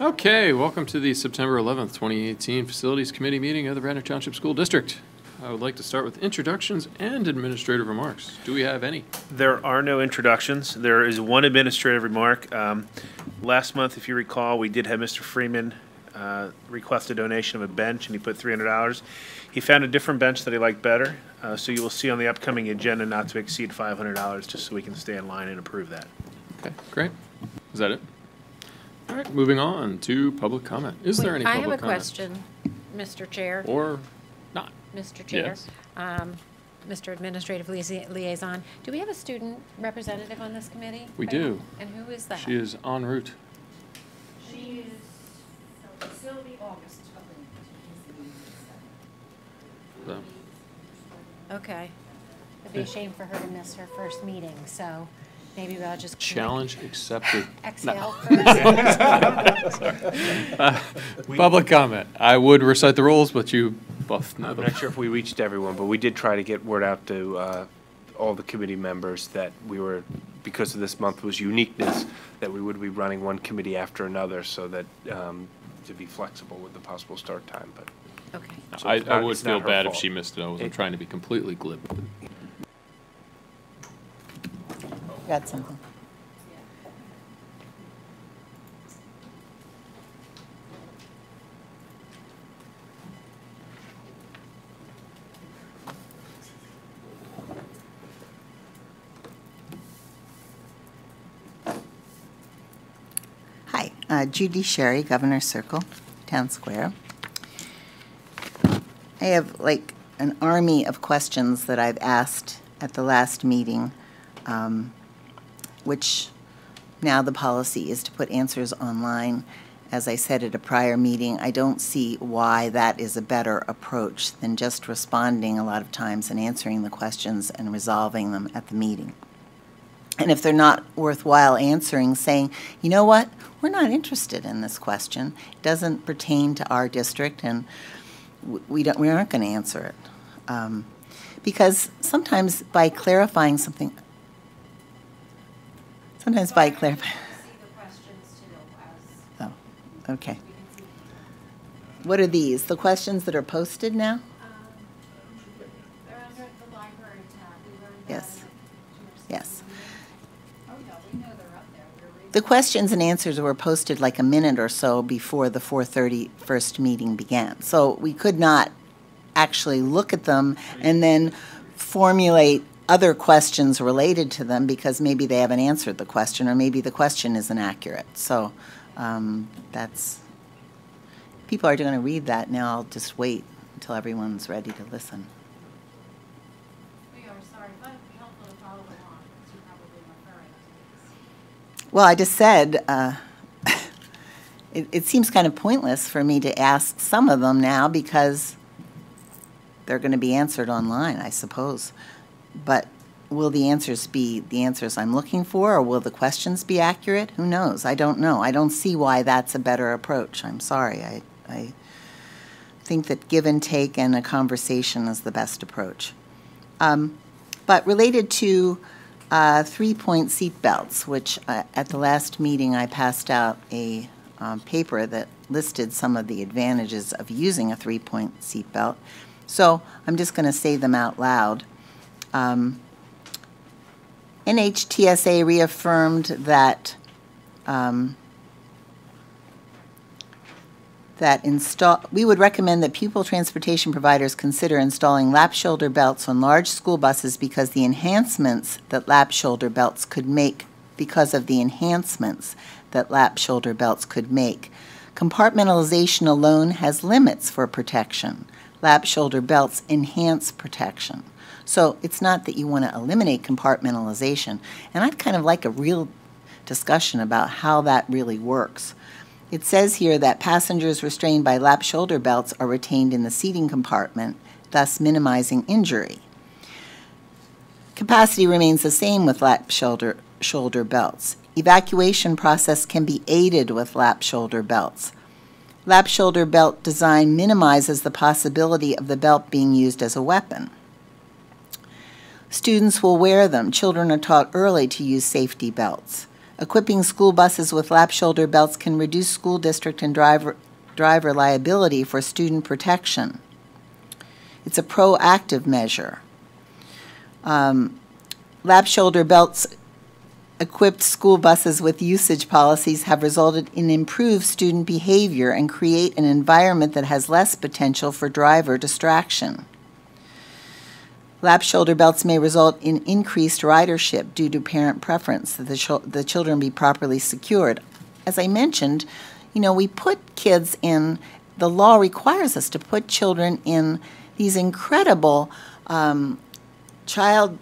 Okay, welcome to the September 11th, 2018 Facilities Committee meeting of the Radnor Township School District. I would like to start with introductions and administrative remarks. Do we have any? There are no introductions. There is one administrative remark. Last month, if you recall, we did have Mr. Freeman request a donation of a bench, and he put $300. He found a different bench that he liked better, so you will see on the upcoming agenda not to exceed $500, just so we can stay in line and approve that. Okay, great. Is that it? All right, moving on to public comment. Is there any public comment? I have a question, Mr. Chair. Or not? Mr. Chair. Yes. Mr. Administrative Liaison. Do we have a student representative on this committee? We do. And who is that? She is en route. She is Sylvie August. So. Okay. It'd be a shame for her to miss her first meeting, so maybe we'll just Challenge accepted. Exhale first. Public comment. I would recite the rules, but you both know I'm them. not sure if we reached everyone, but we did try to get word out to all the committee members that we were, because of this month was uniqueness, that we would be running one committee after another, so that to be flexible with the possible start time. But Okay. so I would it's not feel her bad if fault. she missed it. I wasn't trying to be completely glib. Got something. Hi, Judy Sherry, Governor Circle, Town Square. I have like an army of questions that I've asked at the last meeting, which now the policy is to put answers online. As I said at a prior meeting, I don't see why that is a better approach than just responding a lot of times and answering the questions and resolving them at the meeting. And if they're not worthwhile answering, saying, you know what, we're not interested in this question. It doesn't pertain to our district, and we aren't going to answer it. Because sometimes by clarifying something, Oh, okay. What are these? The questions that are posted now? They're under the library tab. We learned Yes. Yes. Oh, no, we know they're up there. We're reading. The questions and answers were posted like a minute or so before the 4:30 first meeting began. So we could not actually look at them and then formulate other questions related to them because maybe they haven't answered the question or maybe the question isn't accurate. So that's, people are going to read that now. I'll just wait until everyone's ready to listen. We are sorry, but it'd be helpful to follow along, because you're probably referring to this. Well, I just said it seems kind of pointless for me to ask some of them now because they're going to be answered online, I suppose. But will the answers be the answers I'm looking for, or will the questions be accurate? Who knows? I don't know. I don't see why that's a better approach. I'm sorry. I think that give and take and a conversation is the best approach. But related to 3-point seat belts, which at the last meeting I passed out a paper that listed some of the advantages of using a 3-point seat belt. So I'm just going to say them out loud. NHTSA reaffirmed that we would recommend that pupil transportation providers consider installing lap shoulder belts on large school buses because the enhancements that lap shoulder belts could make, Compartmentalization alone has limits for protection. Lap shoulder belts enhance protection. So it's not that you want to eliminate compartmentalization. And I'd kind of like a real discussion about how that really works. It says here that passengers restrained by lap shoulder belts are retained in the seating compartment, thus minimizing injury. Capacity remains the same with lap shoulder belts. Evacuation process can be aided with lap shoulder belts. Lap shoulder belt design minimizes the possibility of the belt being used as a weapon. Students will wear them. Children are taught early to use safety belts. Equipping school buses with lap shoulder belts can reduce school district and driver liability for student protection. It's a proactive measure. Lap shoulder belts equipped school buses with usage policies have resulted in improved student behavior and create an environment that has less potential for driver distraction. Lap shoulder belts may result in increased ridership due to parent preference that the children be properly secured. As I mentioned, we put kids in, the law requires us to put children in these incredible child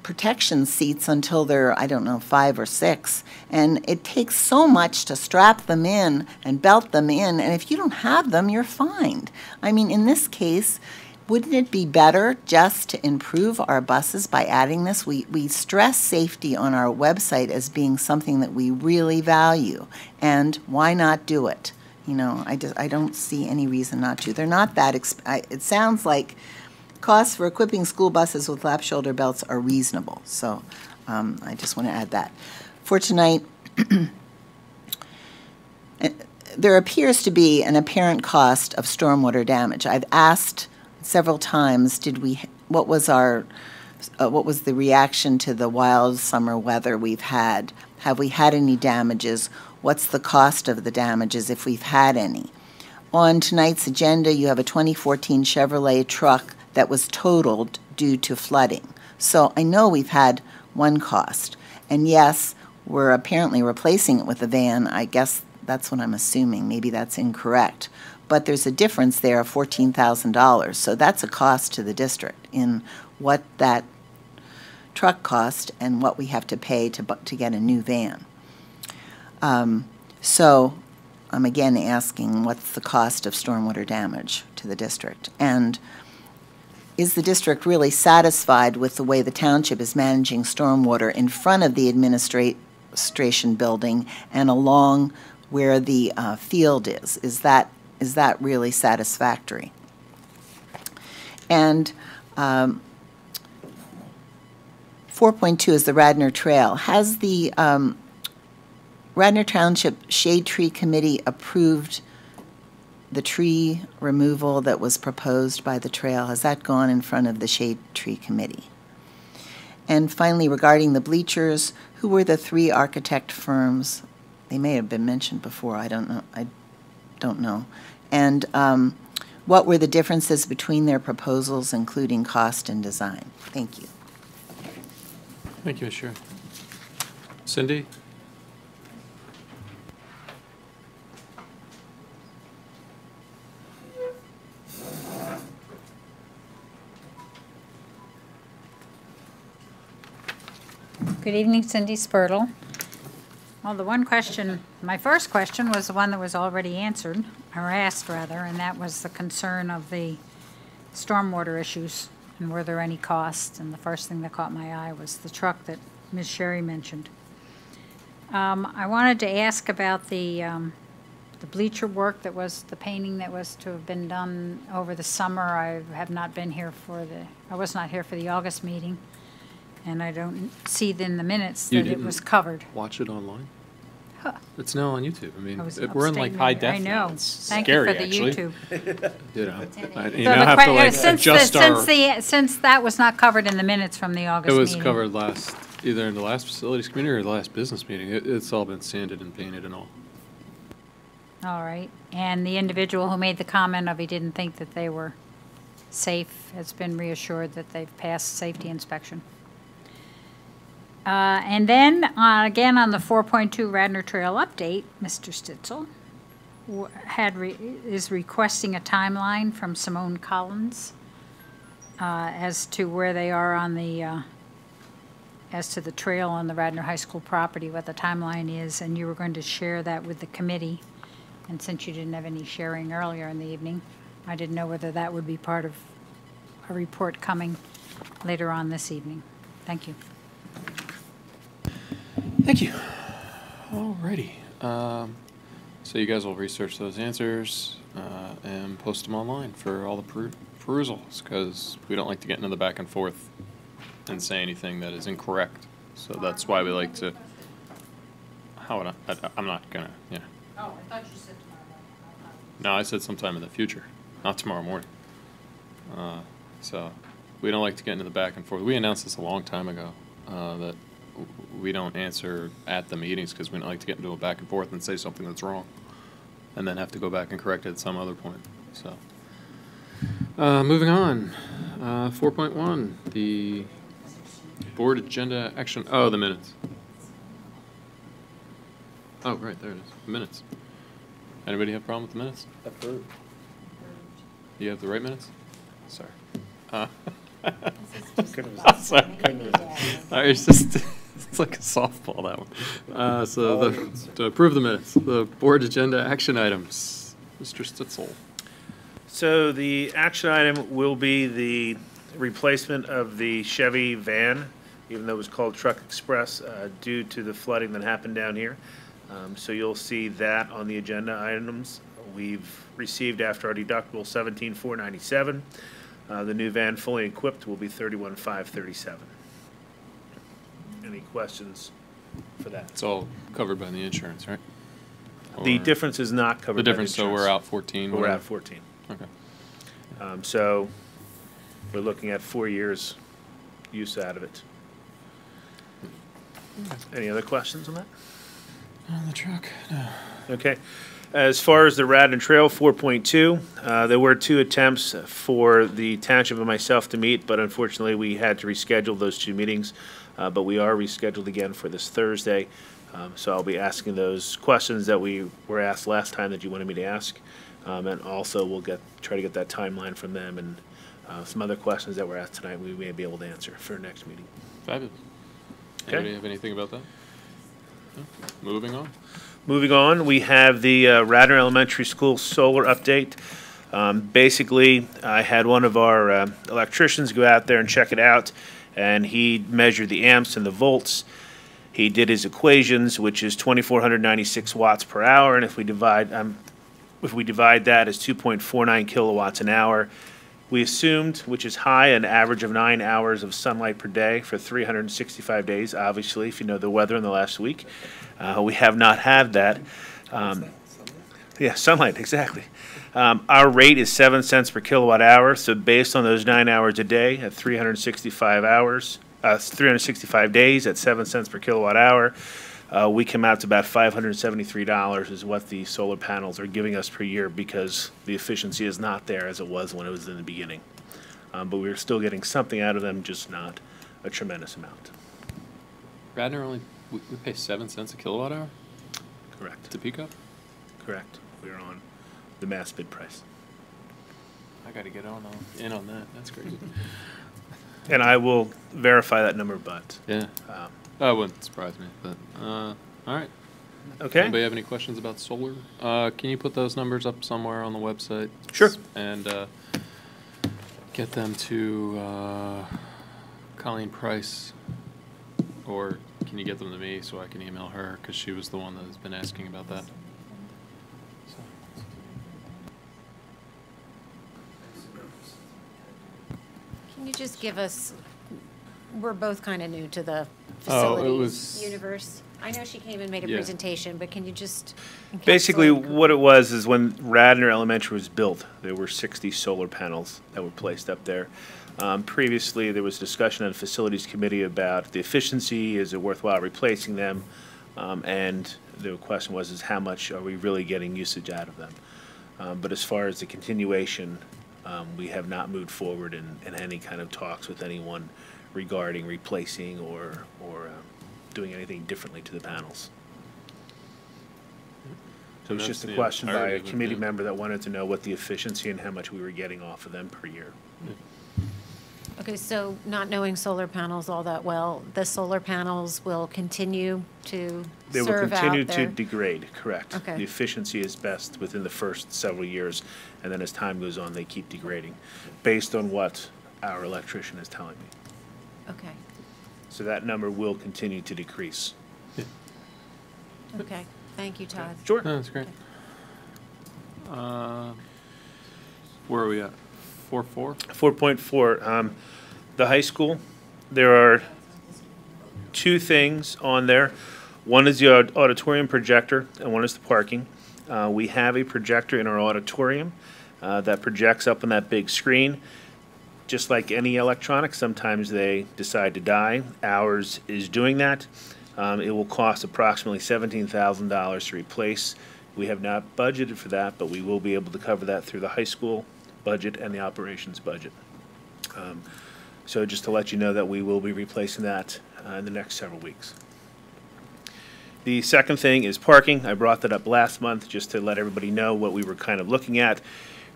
protection seats until they're, 5 or 6. And it takes so much to strap them in and belt them in, and if you don't have them, you're fined. In this case, wouldn't it be better just to improve our buses by adding this? We stress safety on our website as being something that we really value, and why not do it? I don't see any reason not to. They're not that it sounds like costs for equipping school buses with lap shoulder belts are reasonable. So I just want to add that. For tonight, there appears to be an apparent cost of stormwater damage. I've asked several times, what was the reaction to the wild summer weather we've had? Have we had any damages? What's the cost of the damages if we've had any? On tonight's agenda, you have a 2014 Chevrolet truck that was totaled due to flooding. So I know we've had one cost. And yes, we're apparently replacing it with a van. I guess that's what I'm assuming. Maybe that's incorrect. But there's a difference there of $14,000. So that's a cost to the district in what that truck cost and what we have to pay to get a new van. So I'm again asking, what's the cost of stormwater damage to the district? And is the district really satisfied with the way the township is managing stormwater in front of the administration building and along where the field is? Is that really satisfactory? And 4.2 is the Radnor Trail. Has the Radnor Township Shade Tree Committee approved the tree removal that was proposed by the trail? Has that gone in front of the Shade Tree Committee? And finally, regarding the bleachers, who were the 3 architect firms? They may have been mentioned before. I don't know. And what were the differences between their proposals, including cost and design? Thank you. Thank you, Ms. Sherry. Cindy? Good evening, Cindy Spurtle. Well, the one question, my first question was the one that was already answered, or asked rather, and that was the concern of the stormwater issues and were there any costs. And the first thing that caught my eye was the truck that Ms. Sherry mentioned. I wanted to ask about the bleacher work that was, the painting that was to have been done over the summer. I have not been here I was not here for the August meeting. And I don't see in the minutes that it was covered. Watch it online? Huh. It's now on YouTube. We're in upstate high New York. def I now. know. It's Thank scary, you for the actually. YouTube. You now have to adjust our. Since that was not covered in the minutes from the August It meeting. was covered either in the last facilities committee or the last business meeting. It's all been sanded and painted and all. All right. And the individual who made the comment of he didn't think that they were safe has been reassured that they've passed safety inspection. And then, again, on the 4.2 Radnor Trail update, Mr. Stitzel is requesting a timeline from Simone Collins as to where they are on the, as to the trail on the Radnor High School property, what the timeline is, and you were going to share that with the committee. And since you didn't have any sharing earlier in the evening, I didn't know whether that would be part of a report coming later on this evening. Thank you. Thank you. Alrighty. So you guys will research those answers and post them online for all the perusals, because we don't like to get into the back and forth and say anything that is incorrect. So that's why we like to. how would I'm not gonna, yeah. Oh, I thought you said tomorrow morning. No, I said sometime in the future, not tomorrow morning. So we don't like to get into the back and forth. We announced this a long time ago, that we don't answer at the meetings because we don't like to get into a back and forth and say something that's wrong and then have to go back and correct it at some other point. So, moving on, 4.1, the board agenda action, oh, the minutes. Oh, right, there it is, the minutes. Anybody have a problem with the minutes? Approved. You have the right minutes? Sorry. Sorry. It's just, it's like a softball, that one. So to approve the minutes, the board agenda action items. Mr. Stitzel. So the action item will be the replacement of the Chevy van, even though it was called Truck Express, due to the flooding that happened down here. So you'll see that on the agenda items. We've received after our deductible $17,497. The new van fully equipped will be $31,537. Any questions for that? It's all covered by the insurance, right? The Or- difference is not covered The by difference, so we're insurance. out 14. We're whatever. at 14. Okay. So we're looking at 4 years use out of it. Any other questions on that? On the truck, no. Okay. As far as the Radnor Trail 4.2, there were 2 attempts for the township and myself to meet, but unfortunately, we had to reschedule those 2 meetings. But we are rescheduled again for this Thursday. So I'll be asking those questions that we were asked last time that you wanted me to ask. And also, we'll try to get that timeline from them, and some other questions that were asked tonight we may be able to answer for our next meeting. Fabulous. Okay. Anybody have anything about that? No? Moving on. Moving on, we have the Radnor Elementary School solar update. Basically, I had one of our electricians go out there and check it out, and he measured the amps and the volts. He did his equations, which is 2,496 watts per hour, and if we divide that as 2.49 kilowatts an hour, we assumed, which is high, an average of 9 hours of sunlight per day for 365 days. Obviously, if you know the weather in the last week, we have not had that. Yeah, sunlight, exactly. Our rate is 7 cents per kilowatt hour, so based on those 9 hours a day at 365 days at 7 cents per kilowatt hour, we come out to about $573 is what the solar panels are giving us per year because the efficiency is not there as it was when it was in the beginning. But we're still getting something out of them, just not a tremendous amount. Radnor only, we pay 7 cents a kilowatt hour Correct. to pick up? Correct. We're on the mass bid price. I gotta get in on that. That's crazy. And I will verify that number, but, Yeah. That wouldn't surprise me, but, all right. okay. Anybody have any questions about solar? Can you put those numbers up somewhere on the website? Sure. And get them to Colleen Price, or can you get them to me so I can email her, because she was the one that has been asking about that. Can you just give us, we're both kind of new to the Oh, it facility was- universe. I know she came and made a Yeah. presentation, but can you just Basically, encapsulate- what it was is when Radnor Elementary was built, there were 60 solar panels that were placed up there. Previously, there was discussion on the facilities committee about the efficiency, is it worthwhile replacing them? And the question was, is how much are we really getting usage out of them? But as far as the continuation, we have not moved forward in any kind of talks with anyone regarding replacing or doing anything differently to the panels. So And it's that's just a the question by entirety a of it, committee yeah. member that wanted to know what the efficiency and how much we were getting off of them per year. Okay, so not knowing solar panels all that well, the solar panels will continue to They will serve continue out to their... degrade, correct. Okay. The efficiency is best within the first several years, and then as time goes on, they keep degrading, based on what our electrician is telling me. Okay, So that number will continue to decrease. okay. Thank you, Todd. Sure. No, that's great. Where are we at? 4.4? 4.4, the high school, there are 2 things on there. One is the auditorium projector, and one is the parking. We have a projector in our auditorium that projects up on that big screen. Just like any electronics, sometimes they decide to die. Ours is doing that. It will cost approximately $17,000 to replace. We have not budgeted for that, but we will be able to cover that through the high school budget and the operations budget. So just to let you know that we will be replacing that in the next several weeks. The second thing is parking. I brought that up last month just to let everybody know what we were kind of looking at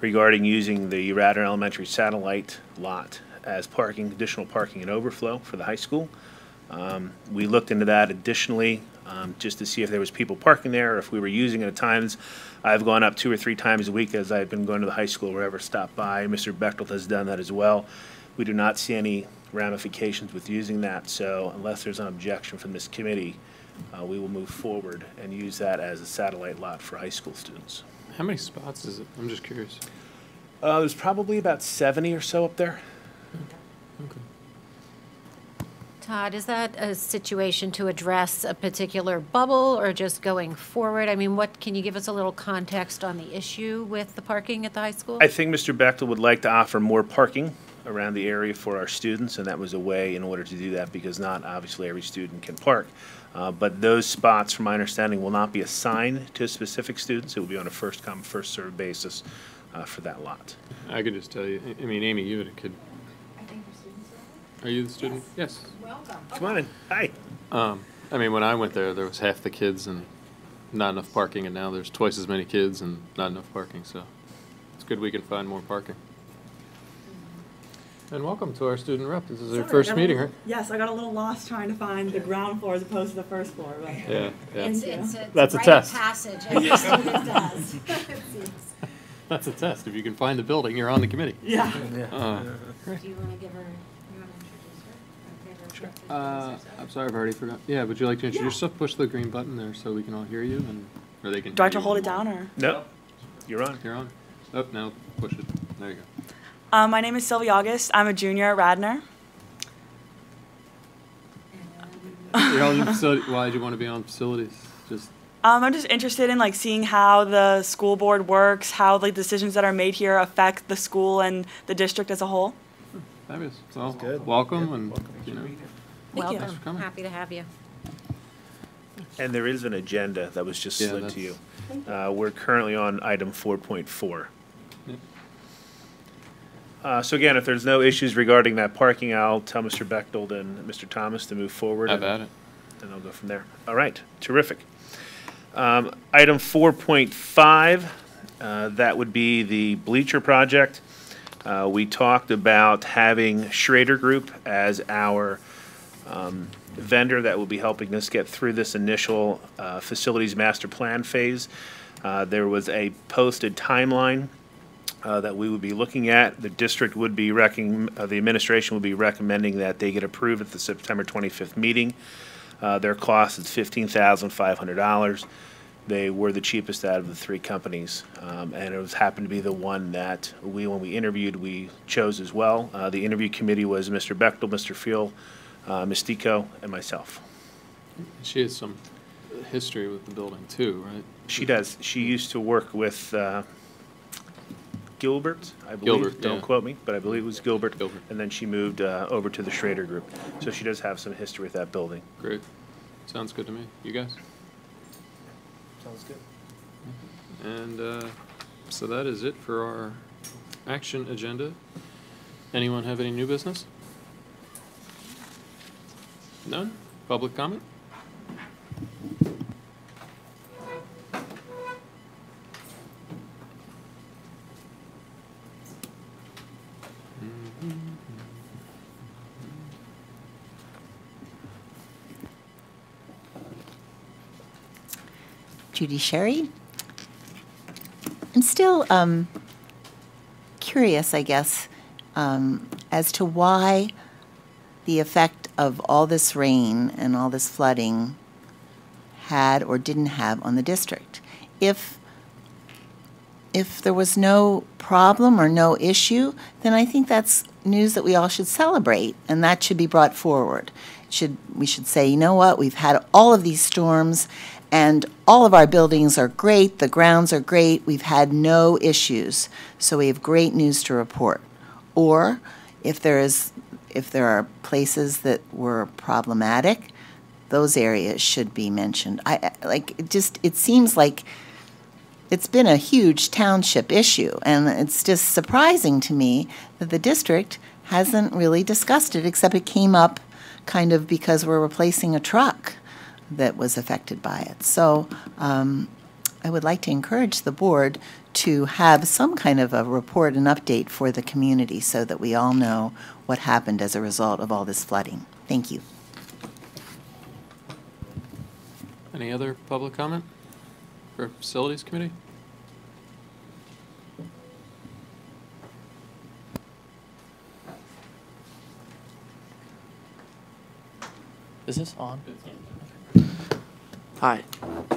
regarding using the Radnor Elementary satellite lot as parking, additional parking and overflow for the high school. We looked into that additionally just to see if there was people parking there or if we were using it at times. I've gone up 2 or 3 times a week as I've been going to the high school wherever stopped by. Mr. Bechtold has done that as well. We do not see any ramifications with using that, so unless there's an objection from this committee, we will move forward and use that as a satellite lot for high school students. How many spots is it? I'm just curious. There's probably about 70 or so up there. Okay. Todd, is that a situation to address a particular bubble or just going forward? I mean, can you give us a little context on the issue with the parking at the high school? I think Mr. Bechtel would like to offer more parking around the area for our students, and that was a way in order to do that because not obviously every student can park. But those spots, from my understanding, will not be assigned to specific students. It will be on a first-come, first-served basis for that lot. I could just tell you, I mean, Amy, you could. I think your students are. Are you the student? Yes. Welcome. Come on in. Hi. I mean, when I went there was half the kids and not enough parking, and now there's twice as many kids and not enough parking, so it's good we can find more parking. And welcome to our student rep. This is our first meeting, right? Yes, I got a little lost trying to find the ground floor as opposed to the first floor. But Yeah, yeah. It's That's a rite test. of passage, every student does. That's a test. If you can find the building, you're on the committee. yeah. Do you want to give her, you want to introduce her? I'm sorry, I've already forgot. Yeah, would you like to introduce yourself? Push the green button there so we can all hear you, and or they can. Do I have hear to you. hold it down or? No, you're on. You're on. Oh, now push it. There you go. My name is Sylvia August. I'm a junior at Radnor. You're on the facility. Why did you want to be on facilities? Just I'm just interested in like seeing how the school board works, how the decisions that are made here affect the school and the district as a whole. fabulous. Well, good. welcome, and you know, Thank you. Welcome, Thanks for coming. happy to have you. And there is an agenda that was just Yeah, slid to that's- you. We're currently on item 4.4. Yep. So again, if there's no issues regarding that parking, I'll tell Mr. Bechtold and Mr. Thomas to move forward. have at it. And I'll go from there. All right, terrific. Item 4.5, that would be the Bleacher project. We talked about having Schrader Group as our vendor that will be helping us get through this initial facilities master plan phase. There was a posted timeline that we would be looking at. The district would be the administration would be recommending that they get approved at the September 25th meeting. Their cost is $15,500. They were the cheapest out of the 3 companies, and it was happened to be the one that when we interviewed, we chose as well. The interview committee was Mr. Bechtel, Mr. Fiel, Ms. Tico, and myself. She has some history with the building too, right? She does. She used to work with Gilbert, I believe. Gilbert, Don't yeah. quote me, but I believe it was Gilbert. Gilbert. And then she moved over to the Schrader Group. So she does have some history with that building. Great. Sounds good to me. You guys? Sounds good. And so that is it for our action agenda. Anyone have any new business? None? Public comment? Judy Sherry. I'm still curious, I guess, as to why the effect of all this rain and all this flooding had or didn't have on the district. If there was no problem or no issue, then I think that's news that we all should celebrate, and that should be brought forward. We should say, you know what, we've had all of these storms, and all of our buildings are great, the grounds are great, we've had no issues, so we have great news to report. Or if there are places that were problematic, those areas should be mentioned. It seems like it's been a huge township issue, and it's just surprising to me that the district hasn't really discussed it, except it came up kind of because we're replacing a truck that was affected by it. So I would like to encourage the board to have some kind of a report and update for the community so that we all know what happened as a result of all this flooding. Thank you. Any other public comment for Facilities Committee? Is this on? Hi,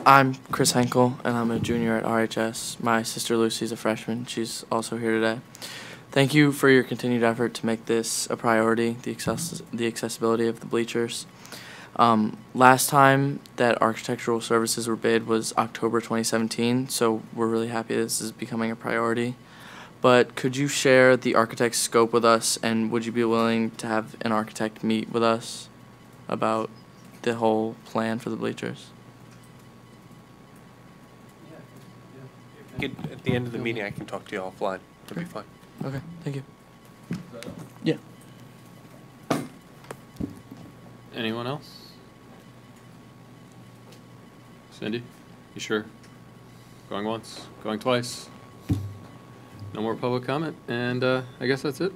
I'm Chris Henkel, and I'm a junior at RHS. My sister Lucy's a freshman. She's also here today. Thank you for your continued effort to make this a priority, the accessibility of the bleachers. Last time that architectural services were bid was October 2017, so we're really happy this is becoming a priority. But could you share the architect's scope with us, and would you be willing to have an architect meet with us about the whole plan for the bleachers? At the end of the meeting, I can talk to you offline. That'd be fine. Okay, thank you. Yeah. Anyone else? Cindy, you sure? Going once, going twice. No more public comment, and I guess that's it.